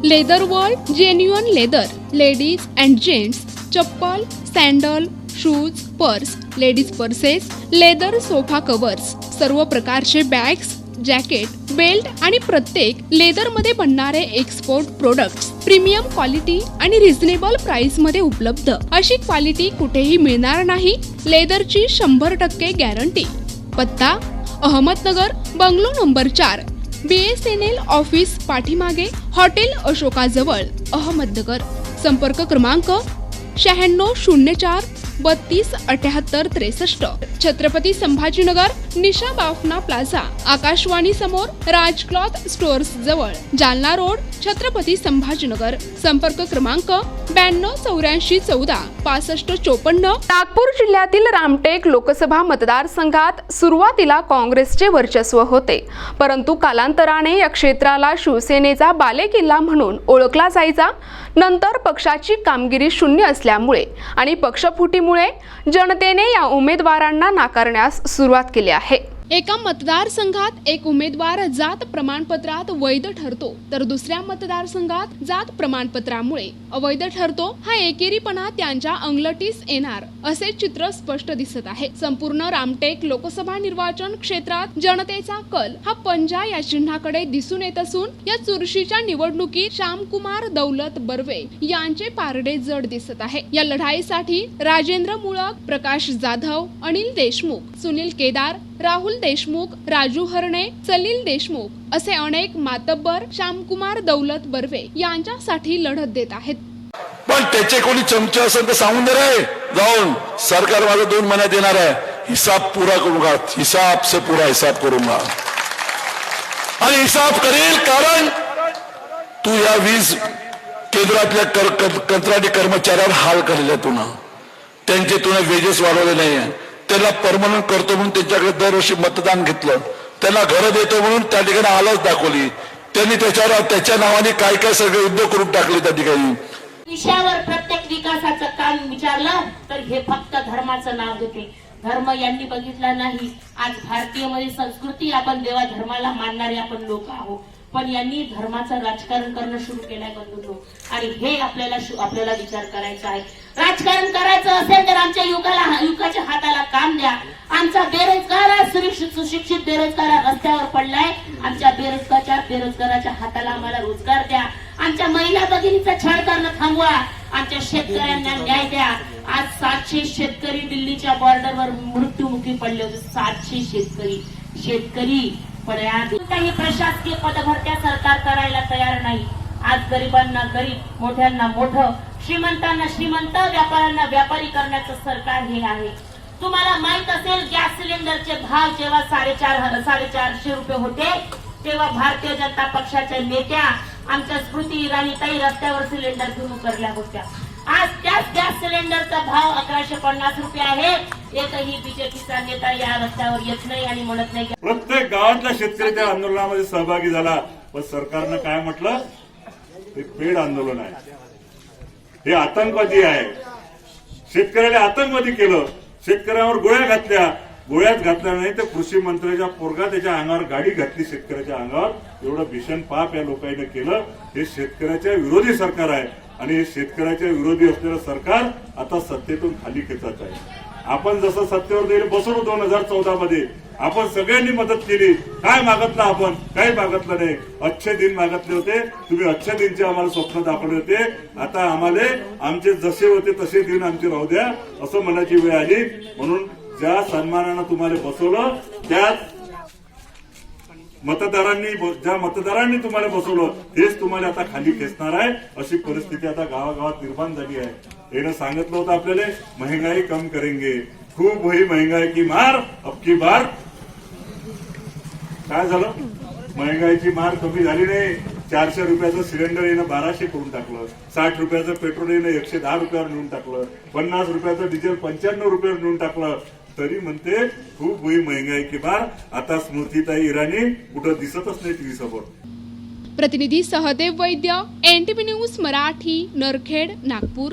Leather world genuine leather ladies and gents chappal, sandal, shoes, purse, ladies purses, leather sofa covers, सर्व प्रकारचे bags, jacket, belt आणि प्रत्येक लेदरमध्ये बनणारे एक्सपोर्ट प्रोडक्ट्स प्रीमियम क्वालिटी आणि reasonable price मध्ये उपलब्ध. अशी क्वालिटी कुठेही मिळणार नाही. लेदरची 100% गॅरंटी. पत्ता Ahmednagar, bungalow number 4, BSNL office पाठीमागे, हॉटेल अशोकाजवळ, अहमदनगर. संपर्क क्रमांक 9604 32 78 63. छत्रपती संभाजीनगर, निशा बाफना प्लाझा, आकाशवाणी समोर, राज क्लॉथ स्टोअर्स जवळ, जालना रोड, छत्रपती संभाजीनगर. संपर्क क्रमांक 92 84 14 65 54. नागपूर जिल्ह्यातील रामटेक लोकसभा मतदारसंघात सुरुवातीला काँग्रेसचे वर्चस्व होते, परंतु कालांतराने या क्षेत्राला शिवसेनेचा बालेकिल्ला म्हणून ओळखला जायचा. नंतर पक्षाची कामगिरी शून्य असल्यामुळे आणि पक्षफुटीमुळे जनतेने या उमेदवारांना नाकारण्यास सुरुवात केली आहे. एका मतदारसंघात एक उमेदवार जात प्रमाणपत्रात वैध ठरतो, तर दुसऱ्या मतदारसंघात जात प्रमाणपत्रामुळे अवैध ठरतो. हा एकेरीपणा त्यांच्या अंगलटीस येणार असे चित्र स्पष्ट दिसत आहे. संपूर्ण रामटेक लोकसभा निर्वाचन क्षेत्रात जनतेचा कल हा पंजा या चिन्हाकडे दिसून येत असून या चुरशीच्या निवडणुकीत श्यामकुमार दौलत बर्वे यांचे पारडे जड दिसत आहे. या लढाईसाठी राजेंद्र मुळक, प्रकाश जाधव, अनिल देशमुख, सुनील केदार, राहुल देशमुख, राजू हरणे, सलील देशमुख असे अनेक मातब्बर श्यामकुमार दौलत बर्वे यांच्यासाठी लढत देत आहेत. पण त्याचे कोणी चमचे असेल तर सांगून दे रे, जाऊन सरकार माझा 2 महिन्यात देणार आहे, हिसाब पूरा करूंगा, हिसाब से पूरा हिसाब करूंगा. आणि हिसाब करेल, कारण तू या 20 केंद्रातल्या कंत्राटी कर्मचाऱ्यावर हाल केलेला, तुला त्यांचे वेजेस वाढवले नाही, त्याला परमनंट करतो म्हणून त्यांच्याकडे दरवर्षी मतदान घेतलं, त्याला घरं देतो म्हणून त्या ठिकाणी आलच दाखवली त्यांनी, त्याच्या नावाने काय काय सगळे उद्योग करून टाकले त्या ठिकाणी. विषयावर प्रत्येक विकासाचं काम विचारलं तर हे फक्त धर्माचं नाव देते. धर्म यांनी बघितला नाही. आज भारतीय मध्ये संस्कृती, आपण देवा धर्माला मानणारे आपण लोक आहोत, पण यांनी धर्माचं राजकारण करणं सुरू केलंय बंधूंनो. आणि हे आपल्याला विचार करायचा आहे. राजकारण करायचं असेल तर आमच्या युवकाच्या हाताला काम द्या. आमचा बेरोजगार, सुशिक्षित बेरोजगार रस्त्यावर पडलाय. आमच्या बेरोजगाराच्या हाताला आम्हाला रोजगार द्या. आमच्या महिला भगिनीचा छळ करणं थांबवा. आमच्या शेतकऱ्यांना न्याय द्या. आज 700 शेतकरी दिल्लीच्या बॉर्डरवर मृत्युमुखी पडले होते. 700 शेतकरी पण काही प्रशासकीय पदभरत्या सरकार करायला तयार नाही. आज गरिबांना गरीब, मोठ्यांना मोठं, श्रीमंतांना श्रीमंत, व्यापाऱ्यांना व्यापारी करण्याचं सरकार हे आहे. तुम्हाला माहित असेल, गॅस सिलेंडरचे भाव जेव्हा 450 रुपये होते, तेव्हा भारतीय जनता पक्षाच्या नेत्या आमच्या स्मृती इराणीताई रस्त्यावर सिलेंडर घेऊन उतरल्या होत्या. आज त्याच गॅस सिलेंडरचा भाव 1150 रुपये आहे. एकही बीजेपीचा नेता या रस्त्यावर येत नाही आणि म्हणत नाही. प्रत्येक गावातल्या शेतकरी त्या आंदोलनामध्ये सहभागी झाला, पण सरकारनं काय म्हटलं, हे पेड आंदोलन आहे, हे आतंकवादी आहे. शेतकऱ्याला आतंकवादी केलं, शेतकऱ्यांवर गोळ्यात घातल्या नाही तर कृषी मंत्र्याच्या पोरगा त्याच्या अंगावर गाडी घातली शेतकऱ्याच्या अंगावर. एवढं भीषण पाप या लोकांनी केलं. हे शेतकऱ्याच्या विरोधी सरकार आहे आणि हे शेतकऱ्याच्या विरोधी असलेलं सरकार आता सत्तेतून खाली खेचत आहे. आपण जसं सत्तेवर गेले बसवलो 2014 मध्ये, आपण सगळ्यांनी मदत केली. काय मागितलं आपण? काही मागितलं नाही. अच्छे दिन मागितले होते, तुम्ही अच्छे दिनचे आम्हाला स्वप्न दाखवले होते. आता आम्हाला आमचे जसे होते तसे दिन आमचे राहू द्या असं म्हणायची वेळ आली. म्हणून ज्या सन्मानानं तुम्हाला बसवलं, त्याच ज्या मतदारांनी तुम्हाला बसवलं तेच तुम्हाला आता खाली खेचणार आहे. अशी परिस्थिती आता गावागावात निर्माण झाली आहे. यानं सांगितलं होतं आपल्याला, महंगाई कम करेंगे, खूप हुई महंगाई की मार, अब की बार. काय झालं? महंगाईची मार कमी झाली नाही. 400 रुपयाचं सिलेंडर येणं 1200 करून टाकलं. 60 रुपयाचं पेट्रोल येणं 110 रुपयावर नेऊन टाकलं. 50 रुपयाचं डिझेल 95 रुपयावर नेऊन टाकलं. तरी म्हणते खूप हुई महंगाई की मार. आता स्मृतीताई इराणी कुठं दिसतच नाही टीव्ही समोर. प्रतिनिधी सहदेव वैद्य, NTV न्यूज मराठी, नरखेड, नागपूर.